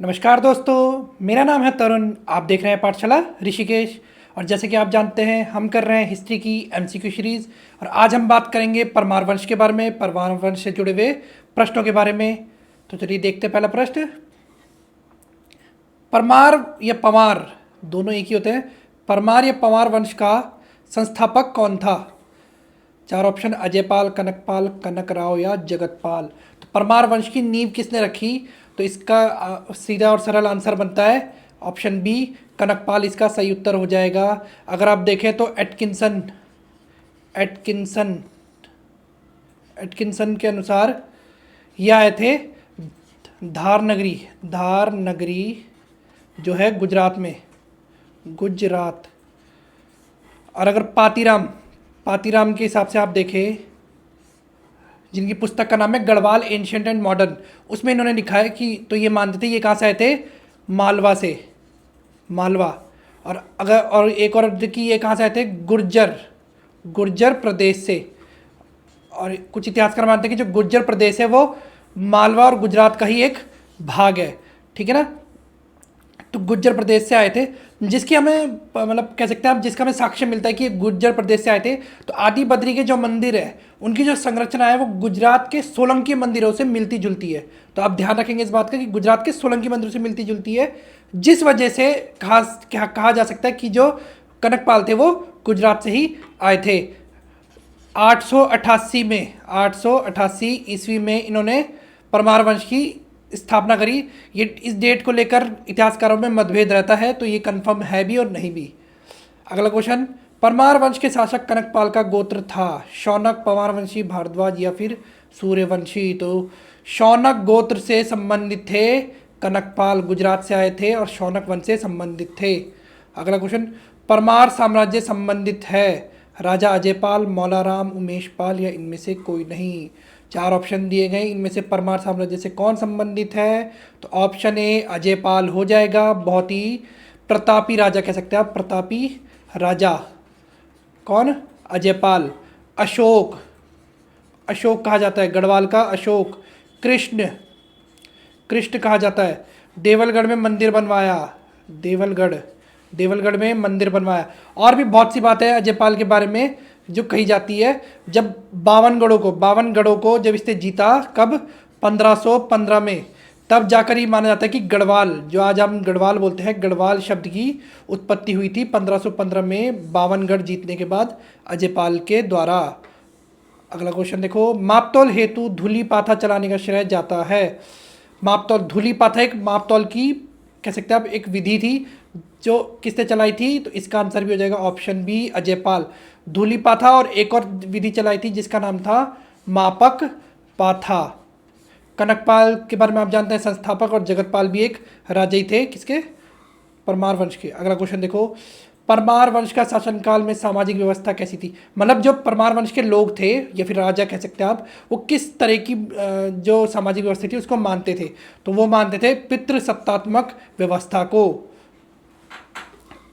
नमस्कार दोस्तों, मेरा नाम है तरुण। आप देख रहे हैं पाठशाला ऋषिकेश। और जैसे कि आप जानते हैं, हम कर रहे हैं हिस्ट्री की एमसीक्यू सीरीज़। और आज हम बात करेंगे परमार वंश के बारे में, परमार वंश से जुड़े हुए प्रश्नों के बारे में। तो चलिए देखते हैं पहला प्रश्न। परमार या पवार दोनों एक ही होते हैं। परमार या पवार वंश का संस्थापक कौन था? चार ऑप्शन: अजयपाल, कनकपाल, कनकराव या जगतपाल। तो परमार वंश की नींव किसने रखी? तो इसका सीधा और सरल आंसर बनता है ऑप्शन बी, कनकपाल। इसका सही उत्तर हो जाएगा। अगर आप देखें तो एटकिंसन एटकिंसन एटकिंसन के अनुसार ये आए थे धार नगरी जो है गुजरात में, गुजरात। और अगर पातीराम के हिसाब से आप देखें, जिनकी पुस्तक का नाम है गढ़वाल एंशियंट एंड मॉडर्न, उसमें इन्होंने लिखा है कि तो ये मानते थे ये कहाँ से आए थे? मालवा से, मालवा। और एक और कि ये कहाँ से आए थे? गुर्जर प्रदेश से। और कुछ इतिहासकार मानते हैं कि जो गुर्जर प्रदेश है वो मालवा और गुजरात का ही एक भाग है। ठीक है ना? तो गुर्जर प्रदेश से आए थे, जिसकी हमें मतलब कह सकते हैं आप, जिसका हमें साक्ष्य मिलता है कि ये गुर्जर प्रदेश से आए थे। तो आदि बद्री के जो मंदिर है, उनकी जो संरचना है वो गुजरात के सोलंकी मंदिरों से मिलती जुलती है। तो आप ध्यान रखेंगे इस बात का कि गुजरात के सोलंकी मंदिरों से मिलती जुलती है, जिस वजह से कहा जा सकता है कि जो कनकपाल थे वो गुजरात से ही आए थे। 888 ईस्वी में इन्होंने परमार वंश की स्थापना करी। ये इस डेट को लेकर इतिहासकारों में मतभेद रहता है, तो ये कंफर्म है भी और नहीं भी। अगला क्वेश्चन, परमार वंश के शासक कनकपाल का गोत्र था शौनक, पवारवंशी, भारद्वाज या फिर सूर्यवंशी? तो शौनक गोत्र से संबंधित थे कनकपाल, गुजरात से आए थे और शौनक वंश से संबंधित थे। अगला क्वेश्चन, परमार साम्राज्य संबंधित है राजा अजयपाल, मौलाराम, उमेशपाल या इनमें से कोई नहीं? चार ऑप्शन दिए गए, इनमें से परमार साम्राज्य से कौन संबंधित है? तो ऑप्शन ए अजयपाल हो जाएगा। बहुत ही प्रतापी राजा कह सकते हैं आप, प्रतापी राजा। कौन? अजयपाल। अशोक, अशोक कहा जाता है गढ़वाल का अशोक। कृष्ण, कृष्ण कहा जाता है। देवलगढ़ में मंदिर बनवाया, देवलगढ़ में मंदिर बनवाया। और भी बहुत सी बातें अजयपाल के बारे में जो कही जाती है। जब 52 गढ़ों को जब इसने जीता, कब? 1515 में। तब जाकर ये माना जाता है कि गढ़वाल, जो आज हम गढ़वाल बोलते हैं, गढ़वाल शब्द की उत्पत्ति हुई थी 1515 में 52 जीतने के बाद अजयपाल के द्वारा। अगला क्वेश्चन देखो, मापतौल हेतु धूली पाथा चलाने का श्रेय जाता है। मापतौल, धूली पाथा एक मापतौल की कह सकते हैं आप एक विधि थी जो किसने चलाई थी? तो इसका आंसर भी हो जाएगा ऑप्शन बी, अजयपाल। धूली पाथा और एक और विधि चलाई थी जिसका नाम था मापक पाथा। कनकपाल के बारे में आप जानते हैं, संस्थापक, और जगतपाल भी एक राजा ही थे किसके? परमार वंश के। अगला क्वेश्चन देखो, परमार वंश का शासनकाल में सामाजिक व्यवस्था कैसी थी? मतलब जो परमार वंश के लोग थे या फिर राजा कह सकते हैं आप, वो किस तरह की जो सामाजिक व्यवस्था थी उसको मानते थे? तो वो मानते थे पितृसत्तात्मक व्यवस्था को।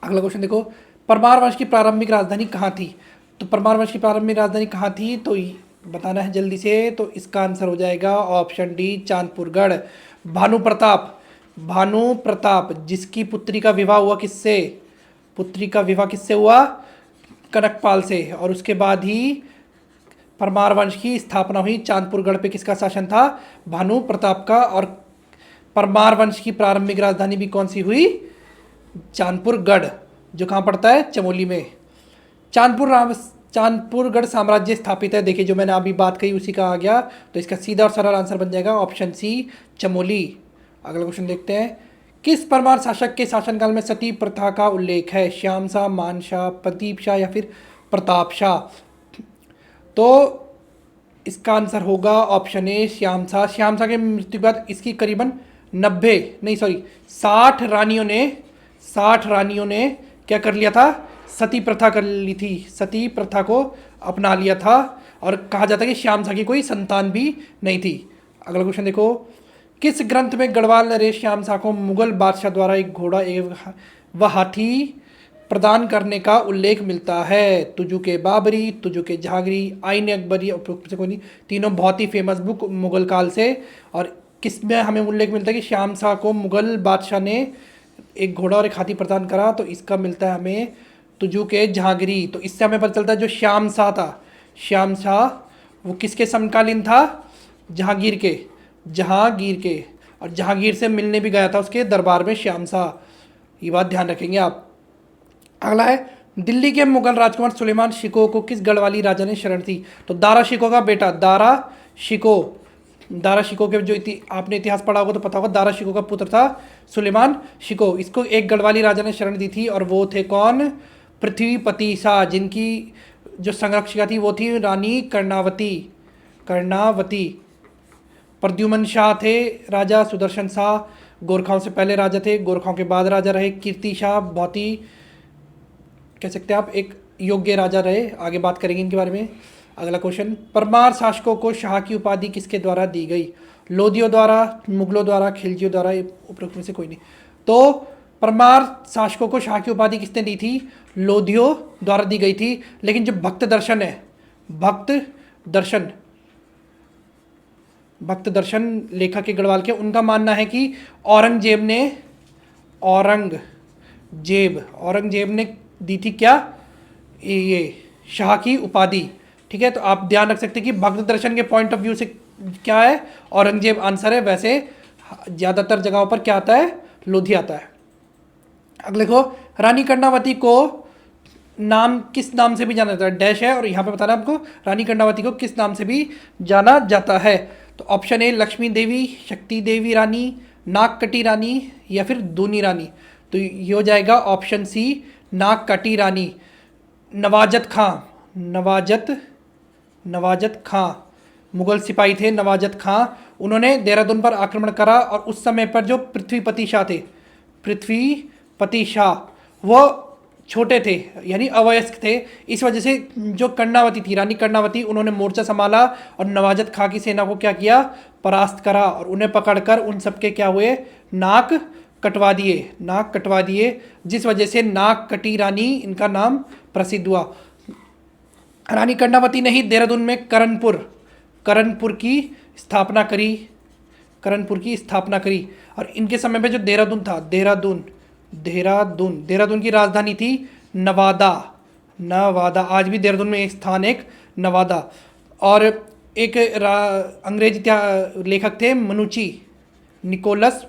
अगला क्वेश्चन देखो, परमार वंश की प्रारंभिक राजधानी कहाँ थी? तो परमार वंश की प्रारंभिक राजधानी कहाँ थी? तो बताना है जल्दी से। तो इसका आंसर हो जाएगा ऑप्शन डी, चांदपुरगढ़। भानु प्रताप जिसकी पुत्री का विवाह हुआ किससे? पुत्री का विवाह किससे हुआ? कनकपाल से। और उसके बाद ही परमार वंश की स्थापना हुई। चांदपुरगढ़ पे किसका शासन था? भानु प्रताप का। और परमार वंश की प्रारंभिक राजधानी भी कौन सी हुई? चांदपुरगढ़, जो कहाँ पड़ता है? चमोली में। चांदपुरगढ़ साम्राज्य स्थापित है, देखिए जो मैंने अभी बात कही उसी का आ गया। तो इसका सीधा और सरल आंसर बन जाएगा ऑप्शन सी, चमोली। अगला क्वेश्चन देखते हैं, किस परमार शासक के शासनकाल में सती प्रथा का उल्लेख है? श्याम शाह, मान शाह, प्रदीप शाह या फिर प्रताप शाह? तो इसका आंसर होगा ऑप्शन ए, श्याम शाह। श्याम शाह के मृत्यु के बाद इसकी करीबन 60 रानियों ने क्या कर लिया था? सती प्रथा कर ली थी, सती प्रथा को अपना लिया था। और कहा जाता है कि श्याम शाह की कोई संतान भी नहीं थी। अगला क्वेश्चन देखो, किस ग्रंथ में गढ़वाल नरेश श्याम शाह को मुगल बादशाह द्वारा एक घोड़ा एवं व हाथी प्रदान करने का उल्लेख मिलता है? तुजु के बाबरी, तुजु के जहांगीरी, आईन अकबरी, उपरोक्त से कोई नहीं। तीनों बहुत ही फेमस बुक मुगल काल से। और किस में हमें उल्लेख मिलता है कि श्याम शाह को मुगल बादशाह ने एक घोड़ा और एक हाथी प्रदान करा, तो इसका मिलता है हमें तुजू के जहांगीरी। तो इससे हमें पता चलता है जो श्याम शाह था, श्याम शाह वो किसके समकालीन था, जहांगीर के, जहांगीर के, और जहांगीर से मिलने भी गया था उसके दरबार में श्याम शाह, ये बात ध्यान रखेंगे आप। अगला है दिल्ली के मुगल राजकुमार सुलेमान शिको को किस गढ़वाली राजा ने शरण दी। तो दारा शिको का बेटा, दारा शिको, दारा शिको के जो आपने इतिहास पढ़ा होगा तो पता होगा, दारा शिको का पुत्र था सुलेमान शिको। इसको एक गढ़वाली राजा ने शरण दी थी और वो थे कौन, पृथ्वीपति शाह, जिनकी जो संरक्षिका थी वो थी रानी कर्णावती, कर्णावती। प्रद्युमन शाह थे राजा, सुदर्शन शाह गोरखाओं से पहले राजा थे, गोरखाओं के बाद राजा रहे, कीर्ति शाह बहुत ही कह सकते हैं आप एक योग्य राजा रहे, आगे बात करेंगे इनके बारे में। अगला क्वेश्चन, परमार शासकों को शाह की उपाधि किसके द्वारा दी गई। लोधियों द्वारा, मुगलों द्वारा, खिलजियों द्वारा, उपरोक्त में से कोई नहीं। तो परमार शासकों को शाह की उपाधि किसने दी थी, लोधियों द्वारा दी गई थी। लेकिन जो भक्त दर्शन है, भक्त दर्शन, भक्त दर्शन लेखक के गढ़वाल के, उनका मानना है कि औरंगजेब ने, औरंगजेब ने दी थी क्या, ये शाह की उपाधि। ठीक है, तो आप ध्यान रख सकते हैं कि भक्त दर्शन के पॉइंट ऑफ व्यू से क्या है, औरंगजेब आंसर है। वैसे ज़्यादातर जगहों पर क्या आता है, लोधी आता है। अगले को, रानी कर्णावती को नाम किस नाम से भी जाना जाता है, डैश है और यहाँ पे बताना आपको रानी कर्णावती को किस नाम से भी जाना जाता है। तो ऑप्शन ए लक्ष्मी देवी, शक्ति देवी रानी, नागकटी रानी, या फिर दूनी रानी। तो ये हो जाएगा ऑप्शन सी, नागकटी रानी। नवाजत खां, नवाजत खां मुगल सिपाही थे, नवाजत खां, उन्होंने देहरादून पर आक्रमण करा और उस समय पर जो पृथ्वीपति शाह थे, पृथ्वीपति शाह, वो छोटे थे यानी अवयस्क थे। इस वजह से जो कर्णावती थी, रानी कर्णावती, उन्होंने मोर्चा संभाला और नवाजत खां की सेना को क्या किया, परास्त करा और उन्हें पकड़कर उन सबके क्या हुए, नाक कटवा दिए, जिस वजह से नागकटी रानी इनका नाम प्रसिद्ध हुआ। रानी कर्णावती ने ही देहरादून में करणपुर की स्थापना करी और इनके समय पे जो देहरादून था, देहरादून की राजधानी थी नवादा। आज भी देहरादून में एक स्थान, एक नवादा। और एक अंग्रेजी लेखक थे मनुची, निकोलस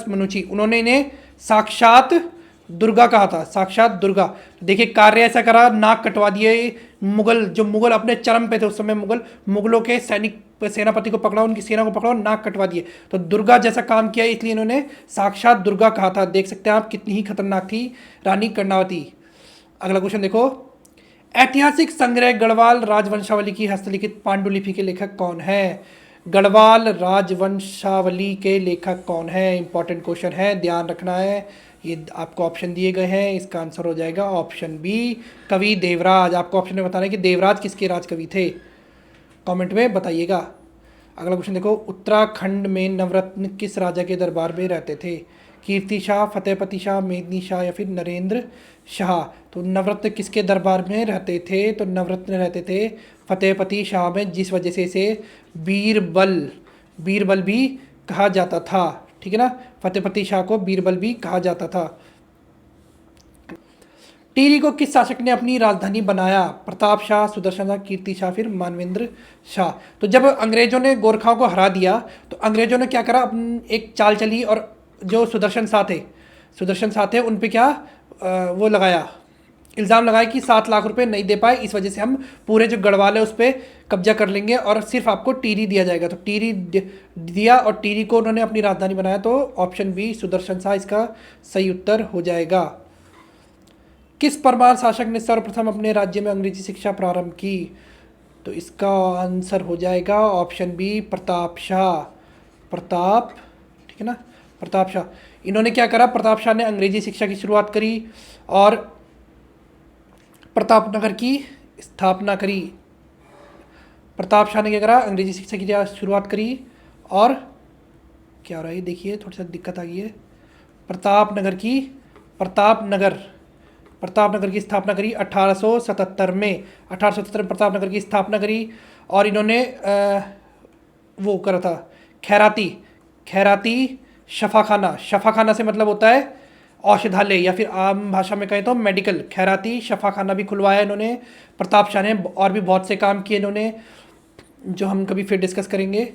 मनुची, उन्होंने इन्हें साक्षात दुर्गा कहा था, साक्षात दुर्गा। देखिए कार्य ऐसा करा, नाक कटवा दिए। मुगल अपने चरम पे थे उस समय, मुगलों के सेनापति को पकड़ा, उनकी सेना को पकड़ा और नाक कटवा दिए। तो दुर्गा जैसा काम किया, इसलिए इन्होंने साक्षात दुर्गा कहा था। देख सकते हैं आप कितनी ही खतरनाक थी रानी कर्णावती। अगला क्वेश्चन देखो, ऐतिहासिक संग्रह गढ़वाल राजवंशावली की हस्तलिखित पांडुलिपि के लेखक कौन है। गढ़वाल राजवंशावली के लेखक कौन है, इंपॉर्टेंट क्वेश्चन है, ध्यान रखना है। ये आपको ऑप्शन दिए गए हैं, इसका आंसर हो जाएगा ऑप्शन बी, कवि देवराज। आपको ऑप्शन में बताना है कि देवराज किसके राजकवि थे, कमेंट में बताइएगा। अगला क्वेश्चन देखो, उत्तराखंड में नवरत्न किस राजा के दरबार में रहते थे। कीर्ति शाह, फतेहपति शाह, मेदिनी शाह, या फिर नरेंद्र शाह। तो नवरत्न किसके दरबार में रहते थे, तो नवरत्न रहते थे फतेहपति शाह में, जिस वजह से इसे बीरबल भी कहा जाता था। ठीक है ना, फतेहपति शाह को बीरबल भी कहा जाता था। टिहरी को किस शासक ने अपनी राजधानी बनाया। प्रताप शाह, सुदर्शन शाह, कीर्ति शाह, फिर मानवेंद्र शाह। तो जब अंग्रेजों ने गोरखाओं को हरा दिया तो अंग्रेजों ने क्या करा, एक चाल चली और जो सुदर्शन शाह थे उन पे क्या वो लगाया, इल्ज़ाम लगाया कि 7 लाख रुपए नहीं दे पाए, इस वजह से हम पूरे जो गढ़वाल है उस पर कब्जा कर लेंगे और सिर्फ आपको टिहरी दिया जाएगा। तो टिहरी दिया और टिहरी को उन्होंने अपनी राजधानी बनाया। तो ऑप्शन बी सुदर्शन शाह इसका सही उत्तर हो जाएगा। किस परमार शासक ने सर्वप्रथम अपने राज्य में अंग्रेजी शिक्षा प्रारंभ की। तो इसका आंसर हो जाएगा ऑप्शन बी प्रताप शाह। ठीक है ना, प्रताप शाह। इन्होंने क्या करा, प्रताप शाह ने अंग्रेजी शिक्षा की शुरुआत करी और प्रतापनगर की स्थापना करी। प्रताप शाह ने क्या करा, अंग्रेजी शिक्षा की शुरुआत करी और क्या हो रहा है देखिए, थोड़ी सा दिक्कत आ गई है। प्रतापनगर की स्थापना करी 1877 में। 1877 में प्रतापनगर की स्थापना करी और इन्होंने वो करा था खैराती, खैराती शफाखाना, शफाखाना से मतलब होता है औषधालय या फिर आम भाषा में कहें तो मेडिकल, खैराती शफाखाना भी खुलवाया इन्होंने प्रताप शाह ने। और भी बहुत से काम किए इन्होंने जो हम कभी फिर डिस्कस करेंगे।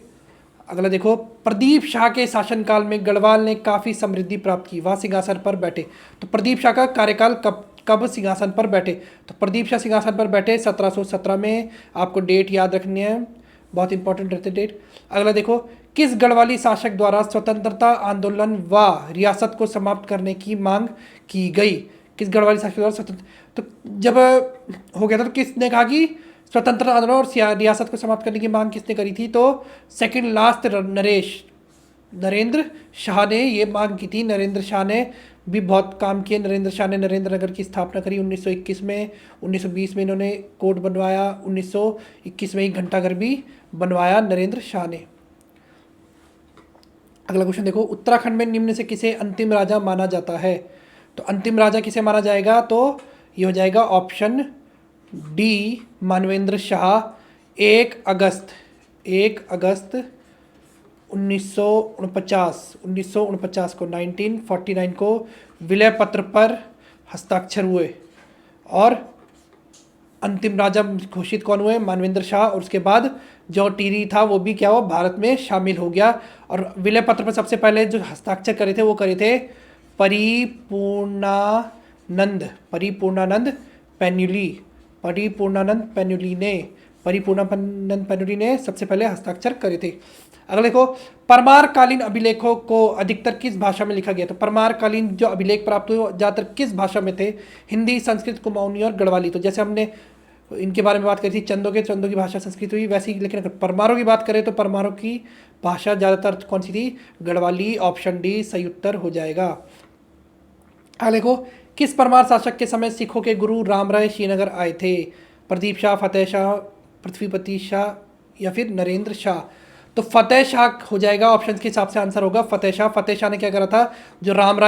अगला देखो, प्रदीप शाह के शासनकाल में गढ़वाल ने काफ़ी समृद्धि प्राप्त की, वह सिंहासन पर बैठे। तो प्रदीप शाह का कार्यकाल कब कब सिंहासन पर बैठे? तो प्रदीप शाह सिंहासन पर बैठे 1717 में। आपको डेट याद रखनी है, बहुत इंपॉर्टेंट रहते डेट। अगला देखो, किस गढ़वाली शासक द्वारा स्वतंत्रता आंदोलन व रियासत को समाप्त करने की मांग की गई? किस गढ़वाली शासक द्वारा स्वतंत्र, तो जब हो गया था तो किसने कहा कि स्वतंत्रता आंदोलन और रियासत को समाप्त करने की मांग किसने करी थी? तो सेकंड लास्ट नरेंद्र शाह ने ये मांग की थी। नरेंद्र शाह ने भी बहुत काम किए। नरेंद्र शाह ने नरेंद्र नगर की स्थापना करी 1921 में। 1920 में इन्होंने कोर्ट बनवाया। 1921 में ही घंटाघर भी बनवाया नरेंद्र शाह ने। अगला क्वेश्चन देखो, उत्तराखंड में निम्न से किसे अंतिम राजा माना जाता है? तो अंतिम राजा किसे माना जाएगा? तो ये हो जाएगा ऑप्शन डी, मानवेंद्र शाह। 1 अगस्त 1949 को 1949 को विलय पत्र पर हस्ताक्षर हुए और अंतिम राजा घोषित कौन हुए? मानवेंद्र शाह। और उसके बाद जो टीरी था वो भी क्या हुआ? भारत में शामिल हो गया। और विलय पत्र पर सबसे पहले जो हस्ताक्षर करे थे वो करे थे परिपूर्णानंद पेन्युली ने सबसे पहले हस्ताक्षर करे थे। अगले देखो, परमारकालीन अभिलेखों को अधिकतर किस भाषा में लिखा गया? तो परमारकालीन जो अभिलेख प्राप्त हुए वो ज़्यादातर किस भाषा में थे? हिंदी, संस्कृत, कुमाऊनी और गढ़वाली। तो जैसे हमने इनके बारे में बात करी थी, चंदों की भाषा संस्कृत हुई वैसी। लेकिन अगर परमारों की बात करें तो परमारों की भाषा ज़्यादातर कौन सी थी? गढ़वाली। ऑप्शन डी सही उत्तर हो जाएगा। अगले देखो, किस परमार शासक के समय सिखों के गुरु राम राय श्रीनगर आए थे? प्रदीप शाह, फतेह शाह, पृथ्वीपति शाह या फिर नरेंद्र शाह? तो फतेह शाह हो जाएगा। ऑप्शन के हिसाब से आंसर होगा फतेह शाह। फतेह शाह ने क्या करा था? जो राम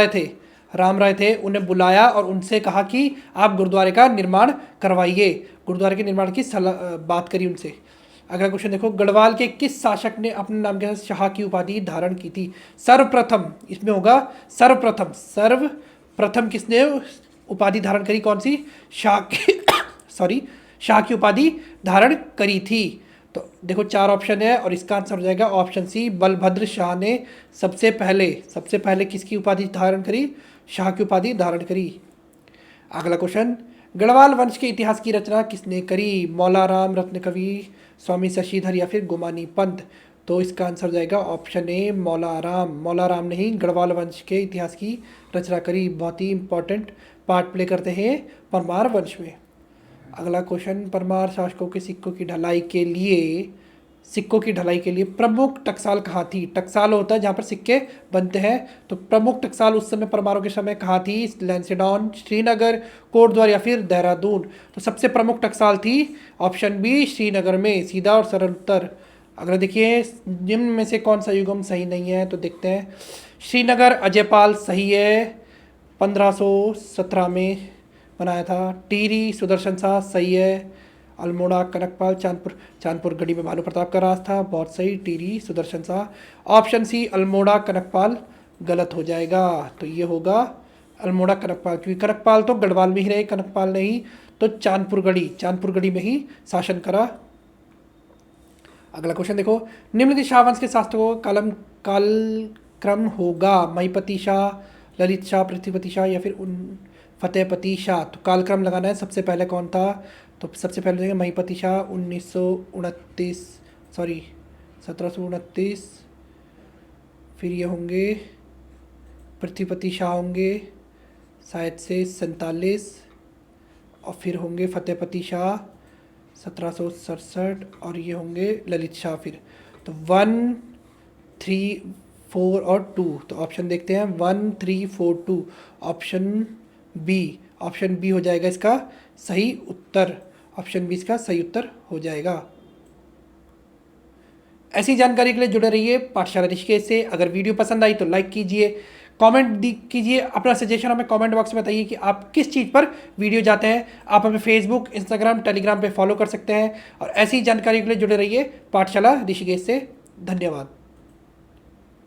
राय थे उन्हें बुलाया और उनसे कहा कि आप गुरुद्वारे का निर्माण करवाइए। गुरुद्वारे के निर्माण की बात करी उनसे। अगला क्वेश्चन देखो, गढ़वाल के किस शासक ने अपने नाम के साथ शाह की उपाधि धारण की थी? सर्वप्रथम इसमें होगा सर्वप्रथम किसने उपाधि धारण करी? कौन सी? शाह की शाह की उपाधि धारण करी थी। तो देखो 4 ऑप्शन है और इसका आंसर हो जाएगा ऑप्शन सी, बलभद्र शाह ने सबसे पहले किसकी उपाधि धारण करी? शाह की उपाधि धारण करी। अगला क्वेश्चन, गढ़वाल वंश के इतिहास की रचना किसने करी? मौलाराम, रत्नकवि, स्वामी शशिधर या फिर गुमानी पंत? तो इसका आंसर हो जाएगा ऑप्शन ए, मौलाराम ने ही गढ़वाल वंश के इतिहास की रचना करी। बहुत ही इंपॉर्टेंट पार्ट प्ले करते हैं परमार वंश में। अगला क्वेश्चन, परमार शासकों के सिक्कों की ढलाई के लिए प्रमुख टकसाल कहाँ थी? टकसाल होता है जहाँ पर सिक्के बनते हैं। तो प्रमुख टकसाल उस समय परमारों के समय कहाँ थी? लैंसडाउन, श्रीनगर, कोटद्वार या फिर देहरादून? तो सबसे प्रमुख टकसाल थी ऑप्शन बी, श्रीनगर में। सीधा और सरल उत्तर। अगर देखिए निम्न में से कौन सा युगम सही नहीं है? तो देखते हैं। श्रीनगर अजयपाल सही है, 1517 में बनाया था। टीरी सुदर्शन शाह सही है। अल्मोड़ा कनकपाल, चांदपुर गढ़ी में भानु प्रताप का राज था, बहुत सही, टीरी सुदर्शन शाह। ऑप्शन सी अल्मोड़ा कनकपाल गलत हो जाएगा। तो ये होगा अल्मोड़ा कनकपाल, क्योंकि कनकपाल तो गढ़वाल में ही रहे, कनकपाल नहीं तो चांदपुर गढ़ी में ही शासन करा। अगला क्वेश्चन देखो, निम्नलिखित शाहवंश के शासकों का कालक्रम होगा? महिपति शाह, ललित शाह, पृथ्वीपति शाह या फिर फतेहपति शाह? तो कालक्रम लगाना है। सबसे पहले कौन था? तो सबसे पहले देखेंगे महिपति शाह 1729। फिर ये होंगे पृथ्वीपति शाह होंगे शायद से 47, और फिर होंगे फतेहपति शाह 1767, और ये होंगे ललित शाह। फिर तो 1, 3, 4 और 2। तो ऑप्शन देखते हैं 1, 3, 4, 2। ऑप्शन बी हो जाएगा इसका सही उत्तर। ऑप्शन बी इसका सही उत्तर हो जाएगा। ऐसी जानकारी के लिए जुड़े रहिए पाठशाला ऋषिकेश से। अगर वीडियो पसंद आई तो लाइक कीजिए, कमेंट कीजिए अपना सजेशन, हमें कमेंट बॉक्स में बताइए कि आप किस चीज़ पर वीडियो चाहते हैं। आप हमें फेसबुक, इंस्टाग्राम, टेलीग्राम पे फॉलो कर सकते हैं और ऐसी जानकारी के लिए जुड़े रहिए पाठशाला ऋषिकेश से। धन्यवाद।